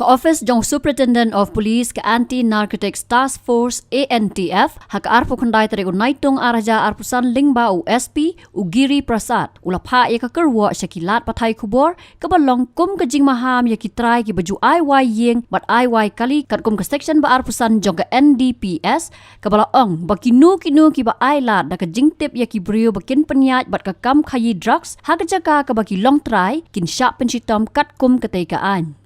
Ka Office Jong Superintendent of Police ka Anti-Narcotics Task Force ANTF hak arpo kandai terigo naitung araja arpusan lingba u SP Ugiri Prasad ulapha ya ka Kyrwoh syakilat pathai kubor ka balong kum ka Jingmaham ya ki Trai ki baju Ïing bat kali Katkum ka section ba arpusan jong ka NDPS ka balaong ba kinu ki ba lat da ka jingtip ya ki brio bakin penyat bat ka kam khayi drugs hak jaga ka baki long Trai kin Shah Pynshitom Katkum ka teikaan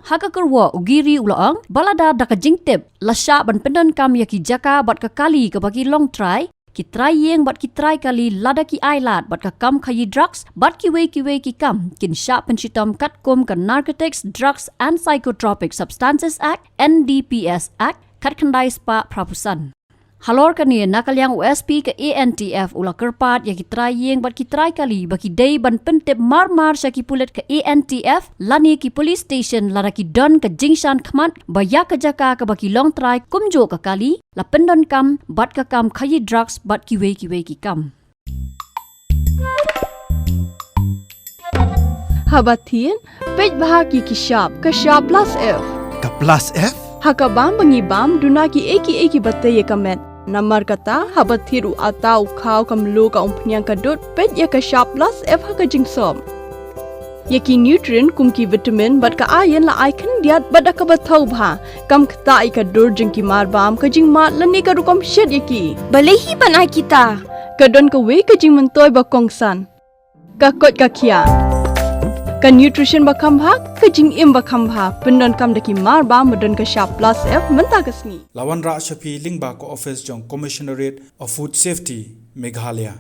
Haka Kyrwoh Ugiri ulaang balada daka jingtip lasya ban pendan kam ya ki jaka bat ka kali ka bagi long Trai ki Trai Ïing bat ki Trai kali lada ki ailat bat ka kam khayi drugs bat ki we ki kam kin Shah Pynshitom Katkum ka Narcotics Drugs and Psychotropic Substances Act NDPS Act kat khandai spa prapusan Halor kani nakalyang USP ke ANTF ula kerpat ya ki Trai Ïing bat ki Trai kali baki day ban pentip mar sya ki pulet ke ANTF lani ki police station lara ki don ke jingshan khmat baya ka jaka ka baki long Trai kumjo ka kali la pendon kam bat ka kam khayi drugs bat ki we ki kam Habatin pej bahaki ki sharp ka sharp plus F Ka plus F haka bam bangi bam duna ki eki bataye kamet namar kata habathiru atau khau kamlu ka umpnyang ka dot pet ya ka sharp plus F haka jingsom yaki nutrient kum ki vitamin bat ka iron la icon diat bat ka bathau bha kam khta I ka dur jing ki mar bam ka jing ma lani ka rukom shed yaki balehi banai kita ka don ka we ka jing mentoy ba kongsan ka kot ka khia ka nutrition ba khambha ka jing im ba khambha pendon kam daki mar ba modon ka sharp plus F menta ka sni Lawan Ra Shapi Lingba ko Office Jong Commissionerate of Food Safety Meghalaya